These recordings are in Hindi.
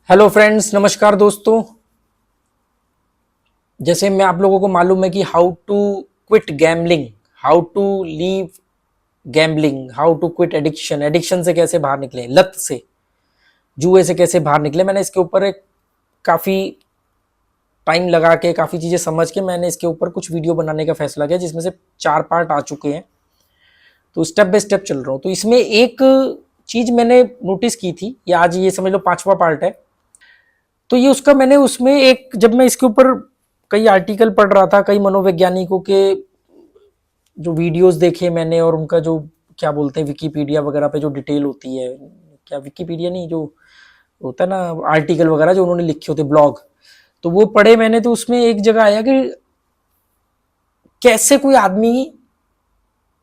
हेलो फ्रेंड्स, नमस्कार दोस्तों। जैसे मैं आप लोगों को मालूम है कि how to quit gambling, how to leave gambling, how to quit addiction, addiction से कैसे बाहर निकले, लत से, जुए से कैसे बाहर निकले। मैंने इसके ऊपर एक काफ़ी टाइम लगा के, काफ़ी चीज़ें समझ के मैंने इसके ऊपर कुछ वीडियो बनाने का फैसला किया, जिसमें से 4 पार्ट आ चुके हैं। तो स्टेप बाय स्टेप चल रहा हूँ। तो इसमें एक चीज़ मैंने नोटिस की थी, या आज ये समझ लो 5वां पार्ट है। तो ये उसका मैंने उसमें एक, जब मैं इसके ऊपर कई आर्टिकल पढ़ रहा था, कई मनोवैज्ञानिकों के जो वीडियोस देखे मैंने, और उनका जो क्या बोलते हैं विकीपीडिया वगैरह पे जो डिटेल होती है, क्या विकीपीडिया नहीं, जो होता है ना आर्टिकल वगैरह जो उन्होंने लिखे होते, ब्लॉग, तो वो पढ़े मैंने। तो उसमें एक जगह आया कि कैसे कोई आदमी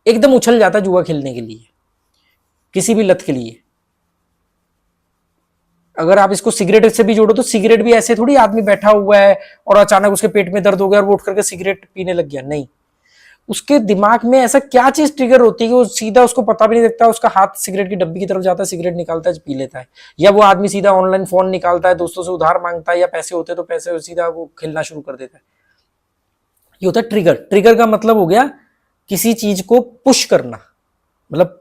एकदम उछल जाता जुआ खेलने के लिए, किसी भी लत के लिए। अगर आप इसको सिगरेट से भी जोड़ो तो सिगरेट भी ऐसे थोड़ी आदमी बैठा हुआ है और अचानक उसके पेट में दर्द हो गया और वो उठ करके सिगरेट पीने लग गया, नहीं। उसके दिमाग में ऐसा क्या चीज ट्रिगर होती है कि वो सीधा, उसको पता भी नहीं लगता, उसका हाथ सिगरेट की डब्बी की तरफ जाता है, सिगरेट निकालता है, पी लेता है। या वो आदमी सीधा ऑनलाइन फोन निकालता है, दोस्तों से उधार मांगता है, या पैसे होते तो पैसे सीधा वो खेलना शुरू कर देता है। ये होता है ट्रिगर। ट्रिगर का मतलब हो गया किसी चीज को पुश करना। मतलब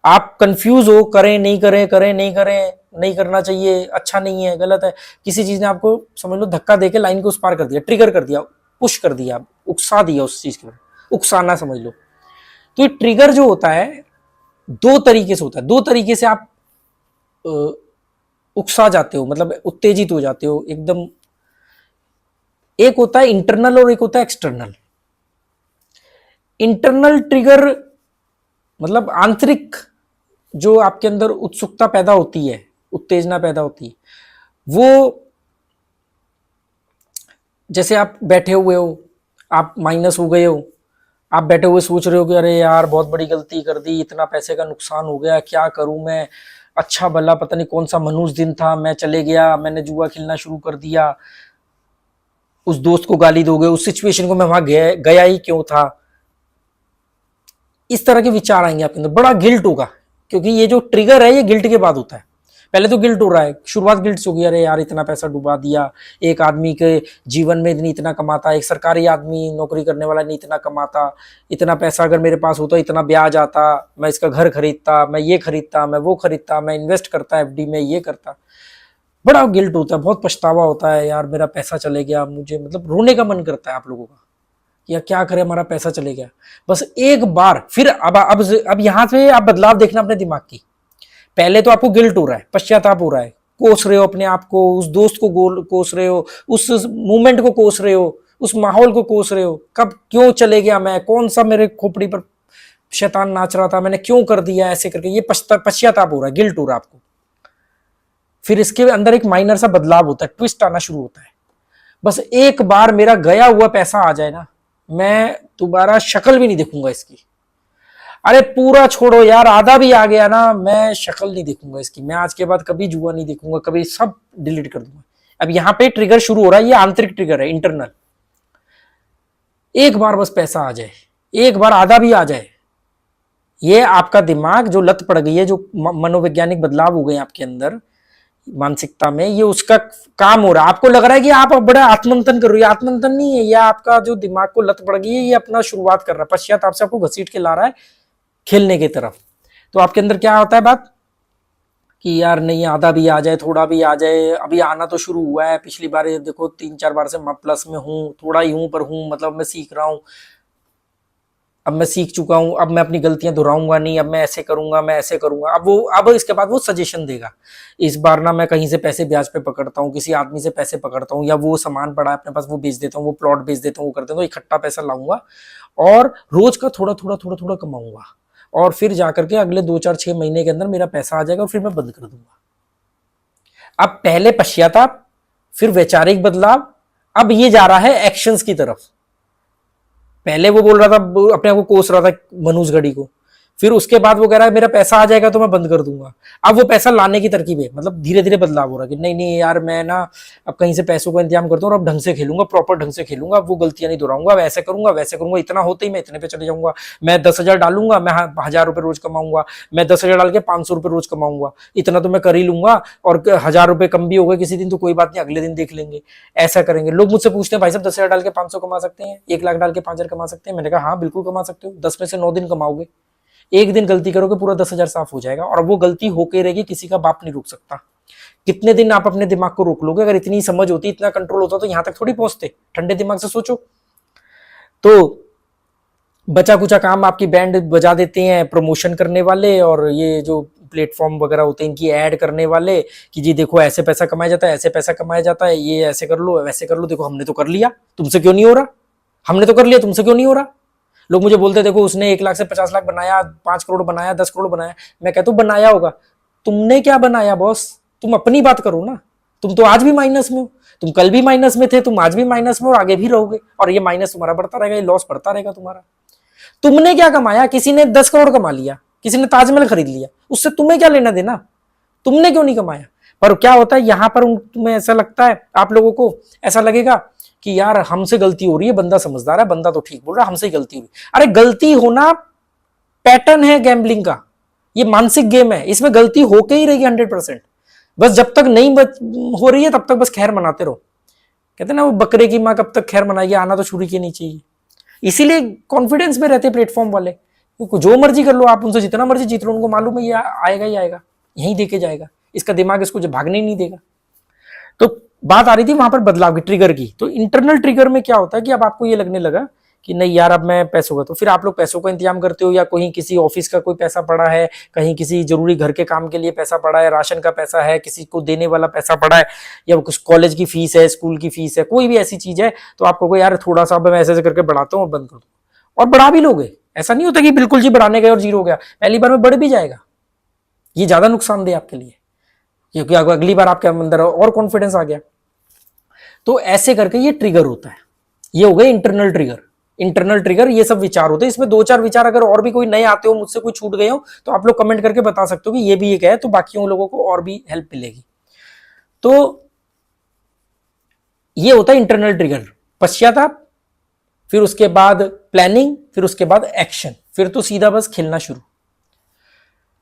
आप कंफ्यूज हो, करें नहीं करें, करें नहीं करें, नहीं करना चाहिए, अच्छा नहीं है, गलत है। किसी चीज ने आपको समझ लो धक्का देके लाइन को उस पार कर दिया, ट्रिगर कर दिया, पुश कर दिया, उकसा दिया उस चीज के बारे, उकसाना समझ लो। तो ये ट्रिगर जो होता है 2 तरीके से होता है। 2 तरीके से आप उकसा जाते हो, मतलब उत्तेजित हो जाते हो एकदम। एक होता है इंटरनल और एक होता है एक्सटर्नल। इंटरनल ट्रिगर मतलब आंतरिक, जो आपके अंदर उत्सुकता पैदा होती है, उत्तेजना पैदा होती है, वो जैसे आप बैठे हुए हो, आप माइनस हो गए हो, आप बैठे हुए सोच रहे हो कि अरे यार बहुत बड़ी गलती कर दी, इतना पैसे का नुकसान हो गया, क्या करूं मैं, अच्छा भला पता नहीं कौन सा मनूस दिन था, मैं चले गया, मैंने जुआ खेलना शुरू कर दिया, उस दोस्त को गाली दोगे, उस सिचुएशन को मैं वहां गया ही क्यों था। इस तरह के विचार आएंगे आपके अंदर, बड़ा गिल्ट होगा, क्योंकि ये जो ट्रिगर है ये गिल्ट के बाद होता है। पहले तो गिल्ट हो रहा है, शुरुआत गिल्ट से होगी, अरे यार इतना पैसा डुबा दिया, एक आदमी के जीवन में इतना कमाता, एक सरकारी आदमी नौकरी करने वाला नहीं इतना कमाता, इतना पैसा अगर मेरे पास होता, इतना ब्याज आता, मैं इसका घर खरीदता, मैं ये खरीदता, मैं वो खरीदता, मैं इन्वेस्ट करता एफडी में, ये करता। बड़ा गिल्ट होता है, बहुत पछतावा होता है, यार मेरा पैसा चले गया, मुझे मतलब रोने का मन करता है आप लोगों का, या क्या करें हमारा पैसा चले गया। बस एक बार फिर अब यहां से आप बदलाव देखना अपने दिमाग की। पहले तो आपको गिल्ट हो रहा है, पश्चाताप हो रहा है, कोस रहे हो अपने आप को, उस दोस्त को कोस रहे हो, उस मूवमेंट को कोस रहे हो, उस माहौल को कोस रहे हो, कब क्यों चले गया मैं, कौन सा मेरे खोपड़ी पर शैतान नाच रहा था, मैंने क्यों कर दिया ऐसे करके, ये पश्चाताप हो रहा है, गिल्ट हो रहा है आपको। फिर इसके अंदर एक माइनर सा बदलाव होता है, ट्विस्ट आना शुरू होता है। बस एक बार मेरा गया हुआ पैसा आ जाए ना, मैं दोबारा शक्ल भी नहीं देखूंगा इसकी। अरे पूरा छोड़ो यार, आधा भी आ गया ना, मैं शक्ल नहीं देखूंगा इसकी, मैं आज के बाद कभी जुआ नहीं देखूंगा, कभी सब डिलीट कर दूंगा। अब यहाँ पे ट्रिगर शुरू हो रहा है, ये आंतरिक ट्रिगर है, इंटरनल। एक बार बस पैसा आ जाए, एक बार आधा भी आ जाए, ये आपका दिमाग जो लत पड़ गई है, जो मनोवैज्ञानिक बदलाव हो गए आपके अंदर, मानसिकता में, ये उसका काम हो रहा है। आपको लग रहा है कि आप अब बड़ा आत्मंथन कर रही है, आत्मंथन नहीं है, यह आपका जो दिमाग को लत पड़ गई है, ये अपना शुरुआत कर रहा है, पश्चाताप से आपको घसीट के ला रहा है खेलने की तरफ। तो आपके अंदर क्या होता है बात कि यार नहीं, आधा भी आ जाए, थोड़ा भी आ जाए, अभी आना तो शुरू हुआ है, पिछली बार देखो 3-4 बार से मैं प्लस में हूँ, थोड़ा ही हूँ पर हूँ, मतलब मैं सीख रहा हूँ, अब मैं सीख चुका हूं, अब मैं अपनी गलतियां दोहराऊंगा नहीं, अब मैं ऐसे करूंगा, मैं ऐसे करूंगा। अब इसके बाद वो सजेशन देगा, इस बार ना मैं कहीं से पैसे ब्याज पे पकड़ता हूँ, किसी आदमी से पैसे पकड़ता हूँ, या वो सामान पड़ा है अपने पास वो बेच देता हूँ, वो प्लॉट बेच देता हूँ, वो कर देता हूँ, इकट्ठा पैसा लाऊंगा और रोज का थोड़ा थोड़ा थोड़ा थोड़ा कमाऊंगा, और फिर जाकर के अगले 2-4-6 महीने के अंदर मेरा पैसा आ जाएगा और फिर मैं बंद कर दूंगा। अब पहले पश्चाताप, फिर वैचारिक बदलाव, अब ये जा रहा है एक्शंस की तरफ। पहले वो बोल रहा था, अपने आप को कोस रहा था मनुष्य घड़ी को, फिर उसके बाद वो कह रहा है मेरा पैसा आ जाएगा तो मैं बंद कर दूंगा। अब वो पैसा लाने की तरकीब है, मतलब धीरे धीरे बदलाव हो रहा है कि नहीं नहीं यार मैं ना अब कहीं से पैसों का इंतजाम करता हूँ और अब ढंग से खेलूंगा, प्रॉपर ढंग से खेलूंगा, अब वो गलतियां नहीं दोहराऊंगा, वैसे करूंगा वैसे करूंगा, इतना होते ही मैं इतने पे चले जाऊंगा, मैं 10,000 डालूंगा, मैं 1,000 रुपए रोज कमाऊंगा, मैं 10,000 डाल के 500 रुपए रोज कमाऊंगा, इतना तो मैं कर ही लूंगा, और 1,000 रुपए कम भी हो गए किसी दिन तो कोई बात नहीं, अगले दिन देख लेंगे। ऐसा करेंगे। लोग मुझसे पूछते हैं भाई साहब 10,000 डाल के 500 कमा सकते हैं, 1 लाख डाल के 5,000 कमा सकते हैं? मैंने कहा हाँ बिल्कुल कमा सकते हो, 10 में से 9 दिन कमाओगे, एक दिन गलती करोगे पूरा 10,000 साफ हो जाएगा, और वो गलती होके रहेगी, किसी का बाप नहीं रोक सकता। कितने दिन आप अपने दिमाग को रोक लोगे? अगर इतनी समझ होती, इतना कंट्रोल होता तो यहां तक थोड़ी पहुंचते। ठंडे दिमाग से सोचो। तो बचा कुचा काम आपकी बैंड बजा देते हैं प्रमोशन करने वाले, और ये जो प्लेटफॉर्म वगैरह होते हैं इनकी ऐड करने वाले कि जी देखो ऐसे पैसा कमाया जाता है, ऐसे पैसा कमाया जाता है, ये ऐसे कर लो वैसे कर लो, देखो हमने तो कर लिया तुमसे क्यों नहीं हो रहा, हमने तो कर लिया तुमसे क्यों नहीं हो रहा। लोग मुझे बोलते देखो उसने 1 लाख से 50 लाख बनाया, 5 करोड़ बनाया, 10 करोड़ बनाया। मैं कहता हूं बनाया होगा, तुमने क्या बनाया बॉस? तुम अपनी बात करो ना। तुम तो आज भी माइनस में हो, तुम कल भी माइनस में थे, तुम आज भी माइनस में हो, आगे भी रहोगे, और ये माइनस तुम्हारा बढ़ता रहेगा, ये लॉस बढ़ता रहेगा तुम्हारा। तुमने क्या कमाया? किसी ने 10 करोड़ कमा लिया, किसी ने ताजमहल खरीद लिया, उससे तुम्हें क्या लेना देना? तुमने क्यों नहीं कमाया? पर क्या होता है यहां पर तुम्हें ऐसा लगता है, आप लोगों को ऐसा लगेगा कि यार हमसे गलती हो रही है, बंदा समझदार है, बंदा तो ठीक बोल रहा है, हमसे ही गलती हो रही है। अरे गलती होना पैटर्न है गैम्बलिंग का, ये मानसिक गेम है, इसमें गलती होके ही रहेगी 100%। बस जब तक नहीं हो रही है तब तक बस खैर मनाते रहो। कहते ना वो बकरे की माँ कब तक खैर मनाएगी, आना तो छुरी के नहीं चाहिए। इसीलिए कॉन्फिडेंस में रहते प्लेटफॉर्म वाले, जो मर्जी कर लो आप, उनसे जितना मर्जी जीत लो, उनको मालूम है ये आएगा ही आएगा, यहीं देके जाएगा, इसका दिमाग इसको भागने ही नहीं देगा। तो बात आ रही थी वहां पर बदलाव की, ट्रिगर की। तो इंटरनल ट्रिगर में क्या होता है कि अब आपको ये लगने लगा कि नहीं यार अब मैं पैसों का, तो फिर आप लोग पैसों का इंतजाम करते हो, या कहीं किसी ऑफिस का कोई पैसा पड़ा है, कहीं किसी जरूरी घर के काम के लिए पैसा पड़ा है, राशन का पैसा है, किसी को देने वाला पैसा पड़ा है, या कुछ कॉलेज की फीस है, स्कूल की फीस है, कोई भी ऐसी चीज है, तो आपको यार थोड़ा सा मैं ऐसे करके बढ़ाता हूँ और बंद कर दूँ, और बढ़ा भी लोगे। ऐसा नहीं होता कि बिल्कुल जी बढ़ाने गए और जीरो हो गया, पहली बार में बढ़ भी जाएगा, ये ज्यादा नुकसानदेह आपके लिए, क्योंकि अगली बार आपके अंदर और कॉन्फिडेंस आ गया। तो ऐसे करके ये ट्रिगर होता है, ये हो गए इंटरनल ट्रिगर। इंटरनल ट्रिगर ये सब विचार होते हैं, इसमें 2-4 विचार अगर और भी कोई नए आते हो, मुझसे कोई छूट गए हो, तो आप लोग कमेंट करके बता सकते हो कि ये भी एक है, तो बाकी लोगों को और भी हेल्प मिलेगी। तो ये होता है इंटरनल ट्रिगर, पश्चाताप, फिर उसके बाद प्लानिंग, फिर उसके बाद एक्शन, फिर तो सीधा बस खेलना शुरू।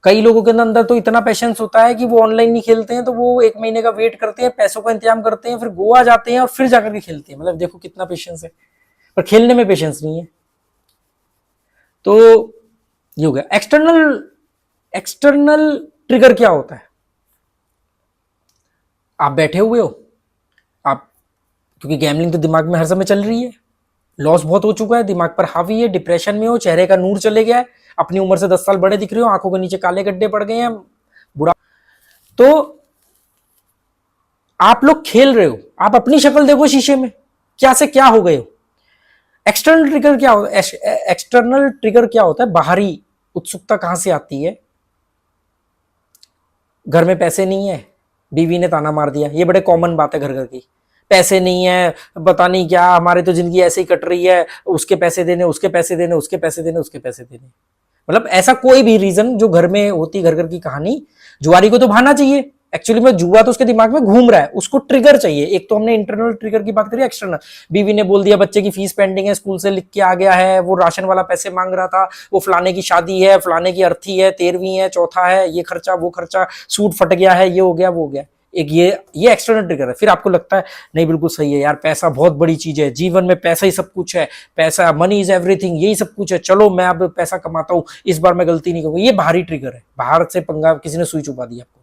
कई लोगों के अंदर तो इतना पेशेंस होता है कि वो ऑनलाइन नहीं खेलते हैं, तो वो 1 महीने का वेट करते हैं, पैसों का इंतजाम करते हैं, फिर गोवा जाते हैं और फिर जाकर के खेलते हैं। मतलब देखो कितना पेशेंस है, पर खेलने में पेशेंस नहीं है। तो ये हो गया एक्सटर्नल। एक्सटर्नल ट्रिगर क्या होता है? आप बैठे हुए हो, आप, क्योंकि गैमलिंग तो दिमाग में हर समय चल रही है, लॉस बहुत हो चुका है, दिमाग पर हावी है, डिप्रेशन में हो, चेहरे का नूर चले गया है, अपनी उम्र से 10 साल बड़े दिख रहे हो, आंखों के नीचे काले गड्ढे पड़ गए हैं, बुढ़ा। तो आप लोग खेल रहे हो, आप अपनी शक्ल देखो शीशे में, क्या से क्या हो गए हो। एक्सटर्नल ट्रिगर क्या होता है? एक्सटर्नल ट्रिगर क्या होता है? बाहरी उत्सुकता कहां से आती है? घर में पैसे नहीं है, बीवी ने ताना मार दिया, ये बड़े कॉमन बात है घर घर की। पैसे नहीं है, पता नहीं क्या, हमारे तो जिंदगी ऐसे ही कट रही है, उसके पैसे देने, उसके पैसे देने, उसके पैसे देने, उसके पैसे देने। मतलब ऐसा कोई भी रीजन जो घर में होती, घर घर की कहानी। जुआरी को तो भाना चाहिए, एक्चुअली में जुआ तो उसके दिमाग में घूम रहा है, उसको ट्रिगर चाहिए। एक तो हमने इंटरनल ट्रिगर की बात करी, एक्सटर्नल, बीवी ने बोल दिया बच्चे की फीस पेंडिंग है, स्कूल से लिख के आ गया है, वो राशन वाला पैसे मांग रहा था, वो फलाने की शादी है, फलाने की अर्थी है, 13वीं है, चौथा है, ये खर्चा वो खर्चा, सूट फट गया है, ये हो गया वो हो गया। एक ये एक्सटर्नल ट्रिगर है। फिर आपको लगता है नहीं बिल्कुल सही है यार, पैसा बहुत बड़ी चीज है, जीवन में पैसा ही सब कुछ है, पैसा, मनी इज एवरीथिंग, यही सब कुछ है, चलो मैं अब पैसा कमाता हूं, इस बार मैं गलती नहीं करूंगा। ये बाहरी ट्रिगर है, बाहर से पंगा, किसी ने सुई चुपा दी आपको।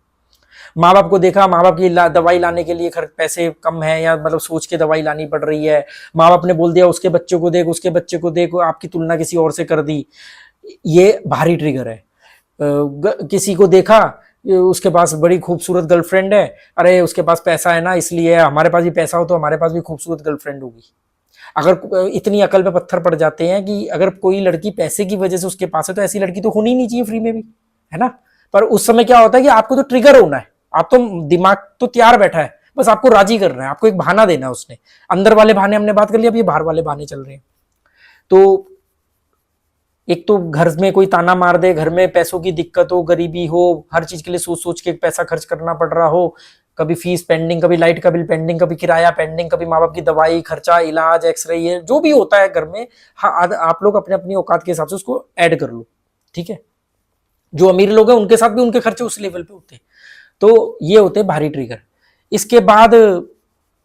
माँ बाप को देखा, माँ बाप की दवाई लाने के लिए पैसे कम है, या मतलब सोच के दवाई लानी पड़ रही है, माँ बाप ने बोल दिया उसके बच्चे को देख, उसके बच्चे को देख, आपकी तुलना किसी और से कर दी, ये बाहरी ट्रिगर है। किसी को देखा, उसके पास बड़ी खूबसूरत गर्लफ्रेंड है, अरे उसके पास पैसा है ना, इसलिए हमारे पास भी पैसा हो तो हमारे पास भी खूबसूरत गर्लफ्रेंड होगी। अगर इतनी अकल पे पत्थर पड़ जाते हैं कि अगर कोई लड़की पैसे की वजह से उसके पास है, तो ऐसी लड़की तो होनी नहीं चाहिए फ्री में भी, है ना। पर उस समय क्या होता है कि आपको तो ट्रिगर होना है, आप तो दिमाग तो तैयार बैठा है, बस आपको राजी करना है, आपको एक बहाना देना है। उसने अंदर वाले बहाने हमने बात कर लिया, अब ये बाहर वाले बहाने चल रहे हैं। तो एक तो घर में कोई ताना मार दे, घर में पैसों की दिक्कत हो, गरीबी हो, हर चीज के लिए सोच सोच के पैसा खर्च करना पड़ रहा हो, कभी फीस पेंडिंग, कभी लाइट का बिल पेंडिंग, कभी किराया पेंडिंग, कभी माँ बाप की दवाई खर्चा, इलाज, एक्सरे, ये जो भी होता है घर में, हाँ आप लोग अपने अपनी औकात के हिसाब से उसको ऐड कर लो, ठीक है। जो अमीर लोग हैं उनके साथ भी उनके खर्चे उस लेवल पे होते हैं। तो ये होते हैं बाहरी ट्रिगर। इसके बाद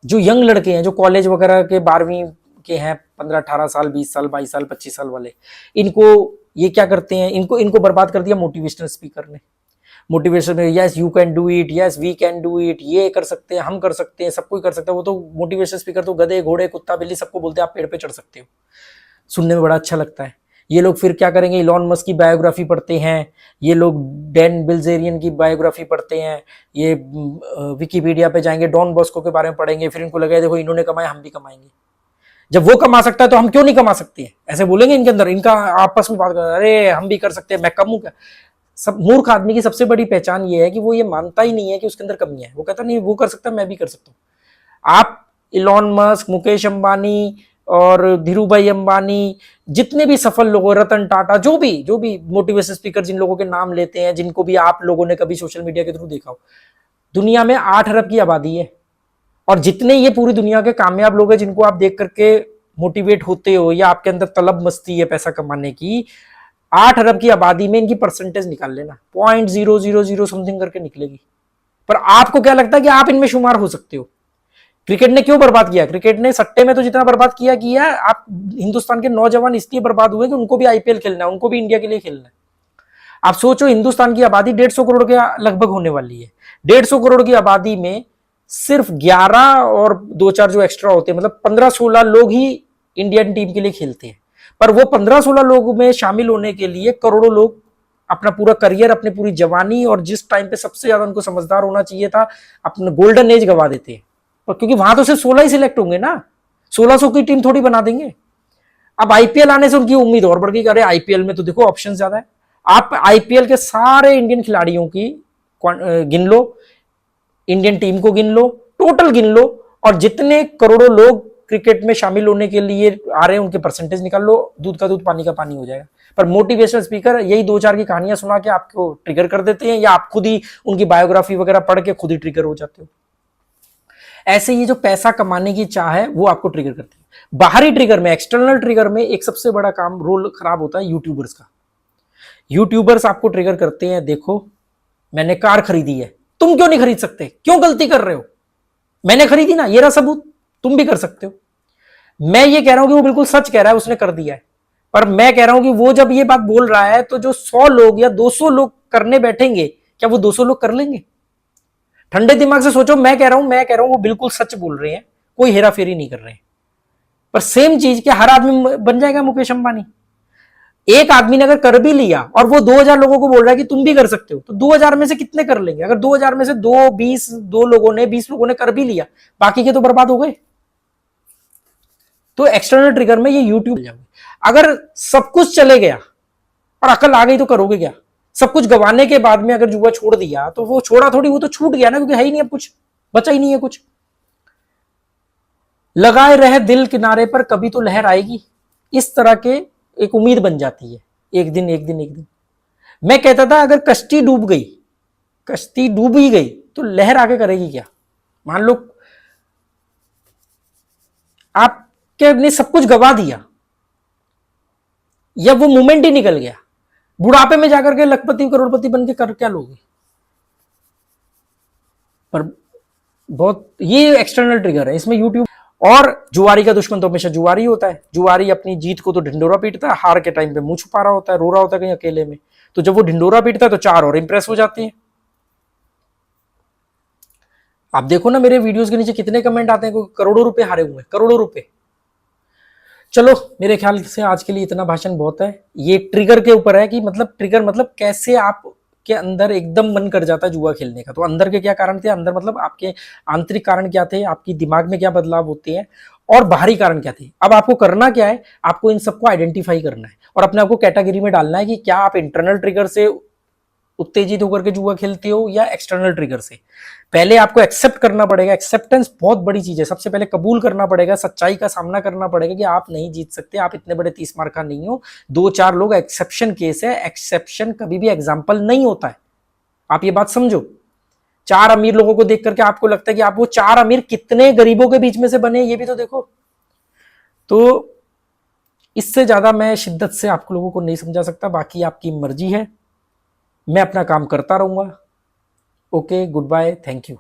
जो यंग लड़के हैं, जो कॉलेज वगैरह के 12वीं के हैं, 15-18 साल, 20 साल, 22 साल, 25 साल वाले, इनको ये क्या करते हैं, इनको बर्बाद कर दिया मोटिवेशनल स्पीकर ने। मोटिवेशन में yes you can do it, yes we can do it, ये कर सकते हैं, हम कर सकते हैं, सब कोई कर सकता है। वो तो मोटिवेशन स्पीकर तो गधे घोड़े कुत्ता बिल्ली सबको बोलते हैं आप पेड़ पे चढ़ सकते हो। सुनने में बड़ा अच्छा लगता है। ये लोग फिर क्या करेंगे, इलॉन मस्क की बायोग्राफी पढ़ते हैं, ये लोग डैन बिल्जेरियन की बायोग्राफी पढ़ते हैं, ये विकिपीडिया पे जाएंगे, डॉन बॉस्को के बारे में पढ़ेंगे, फिर इनको लगेगा देखो इन्होंने कमाया हम भी कमाएंगे। जब वो कमा सकता है तो हम क्यों नहीं कमा सकते हैं, ऐसे बोलेंगे इनके अंदर, इनका आपस में बात कर, अरे हम भी कर सकते हैं, मैं कम हूं क्या। सब मूर्ख आदमी की सबसे बड़ी पहचान ये है कि वो ये मानता ही नहीं है कि उसके अंदर कमी है। वो कहता नहीं वो कर सकता है मैं भी कर सकता हूँ। आप इलॉन मस्क, मुकेश अंबानी और धीरू भाई अंबानी, जितने भी सफल लोग, रतन टाटा, जो भी मोटिवेशन स्पीकर जिन लोगों के नाम लेते हैं, जिनको भी आप लोगों ने कभी सोशल मीडिया के थ्रू देखा हो, दुनिया में 8 अरब की आबादी है। और जितने ये पूरी दुनिया के कामयाब लोग हैं जिनको आप देख करके मोटिवेट होते हो या आपके अंदर तलब मस्ती है पैसा कमाने की, 8 अरब की आबादी में इनकी परसेंटेज निकाल लेना, 0.000 समथिंग करके निकलेगी। पर आपको क्या लगता है कि आप इनमें शुमार हो सकते हो। क्रिकेट ने क्यों बर्बाद किया, क्रिकेट ने सट्टे में तो जितना बर्बाद किया आप हिंदुस्तान के नौजवान इसलिए बर्बाद हुए कि उनको भी आईपीएल खेलना है, उनको भी इंडिया के लिए खेलना है। आप सोचो हिंदुस्तान की आबादी 150 करोड़ के लगभग होने वाली है। 150 करोड़ की आबादी में सिर्फ 11 और 2-4 जो एक्स्ट्रा होते हैं, मतलब 15-16 लोग ही इंडियन टीम के लिए खेलते हैं। पर वो 15-16 लोगों में शामिल होने के लिए करोड़ों लोग अपना पूरा करियर, अपनी पूरी जवानी और जिस टाइम पे सबसे ज्यादा उनको समझदार होना चाहिए था, अपना गोल्डन एज गवा देते हैं। क्योंकि वहां तो सिर्फ 16 ही सिलेक्ट होंगे ना, 1600 की टीम थोड़ी बना देंगे। अब आईपीएल आने से उनकी उम्मीद और बढ़ गई, अरे आईपीएल में तो देखो ऑप्शन ज्यादा है। आप आईपीएल के सारे इंडियन खिलाड़ियों की गिन लो, इंडियन टीम को गिन लो, टोटल गिन लो, और जितने करोड़ों लोग क्रिकेट में शामिल होने के लिए आ रहे हैं उनके परसेंटेज निकाल लो, दूध का दूध पानी का पानी हो जाएगा। पर मोटिवेशनल स्पीकर यही 2-4 की कहानियां सुना के आपको ट्रिगर कर देते हैं, या आप खुद ही उनकी बायोग्राफी वगैरह पढ़ के खुद ही ट्रिगर हो जाते हो। ऐसे ये जो पैसा कमाने की चाह है वो आपको ट्रिगर करती है। बाहरी ट्रिगर में, एक्सटर्नल ट्रिगर में एक सबसे बड़ा काम, रोल खराब होता है यूट्यूबर्स का। यूट्यूबर्स आपको ट्रिगर करते हैं, देखो मैंने कार खरीदी है, तुम क्यों नहीं खरीद सकते, क्यों गलती कर रहे हो, मैंने खरीदी ना, ये रहा सबूत, तुम भी कर सकते हो। मैं ये कह रहा हूं कि वो बिल्कुल सच कह रहा है, उसने कर दिया है। पर मैं कह रहा हूं कि वो जब ये बात बोल रहा है तो जो 100 लोग या 200 लोग करने बैठेंगे, क्या वो 200 लोग कर लेंगे। ठंडे दिमाग से सोचो, मैं कह रहा हूं वो बिल्कुल सच बोल रहे हैं, कोई हेरा फेरी नहीं कर रहे हैं। पर सेम चीज क्या हर आदमी बन जाएगा मुकेश अंबानी। एक आदमी ने अगर कर भी लिया और वो 2000 लोगों को बोल रहा है कि तुम भी कर सकते हो, तो 2000 में से कितने कर लेंगे। अगर 2000 में से 2 लोगों ने 20 लोगों ने कर भी लिया, बाकी के तो बर्बाद हो गए। तो एक्सटर्नल ट्रिगर में ये यूट्यूब, अगर सब कुछ चले गया और अकल आ गई तो करोगे क्या। सब कुछ गंवाने के बाद में अगर जुआ छोड़ दिया तो वो छोड़ा थोड़ी, वो तो छूट गया ना, क्योंकि है ही नहीं, अब कुछ बचा ही नहीं है कुछ। लगाए रहे दिल किनारे पर कभी तो लहर आएगी, इस तरह के एक उम्मीद बन जाती है। एक दिन एक दिन एक दिन मैं कहता था अगर कश्ती डूब गई, कश्ती डूब ही गई तो लहर आगे करेगी क्या। मान लो आपने सब कुछ गवा दिया या वो मोमेंट ही निकल गया, बुढ़ापे में जाकर के लखपति करोड़पति बन के कर क्या लोगे। पर बहुत ये एक्सटर्नल ट्रिगर है इसमें यूट्यूब। और जुआरी का दुश्मन तो हमेशा जुआरी होता है। जुआरी अपनी जीत को तो ढिंडोरा पीटता है, हार के टाइम पे मुंह छुपा रहा होता है, रो रहा होता है कहीं अकेले में। तो जब वो ढिंडोरा पीटता है तो 4 और इंप्रेस हो जाते हैं। आप देखो ना मेरे वीडियोस के नीचे कितने कमेंट आते हैं, करोड़ों रुपए हारे हुए, करोड़ों रुपए। चलो मेरे ख्याल से आज के लिए इतना भाषण बहुत है। ये ट्रिगर के ऊपर है कि मतलब ट्रिगर मतलब कैसे आप के अंदर एकदम मन कर जाता है जुआ खेलने का। तो अंदर के क्या कारण थे, अंदर मतलब आपके आंतरिक कारण क्या थे, आपकी दिमाग में क्या बदलाव होते हैं, और बाहरी कारण क्या थे। अब आपको करना क्या है, आपको इन सबको आइडेंटिफाई करना है और अपने आप को कैटेगरी में डालना है कि क्या आप इंटरनल ट्रिगर से उत्तेजित होकर के जुआ खेलते हो या एक्सटर्नल ट्रिगर से। पहले आपको एक्सेप्ट करना पड़ेगा, एक्सेप्टेंस बहुत बड़ी चीज है। सबसे पहले कबूल करना पड़ेगा, सच्चाई का सामना करना पड़ेगा कि आप नहीं जीत सकते, आप इतने बड़े 30 मार का नहीं हो। 2-4 लोग एक्सेप्शन केस है, एक्सेप्शन कभी भी एग्जाम्पल नहीं होता है, आप ये बात समझो। 4 अमीर लोगों को देख करके आपको लगता है कि आप वो 4 अमीर कितने गरीबों के बीच में से बने, ये भी तो देखो। तो इससे ज्यादा मैं शिद्दत से आप लोगों को नहीं समझा सकता। बाकी आपकी मर्जी है, मैं अपना काम करता रहूंगा। Okay, goodbye, thank you.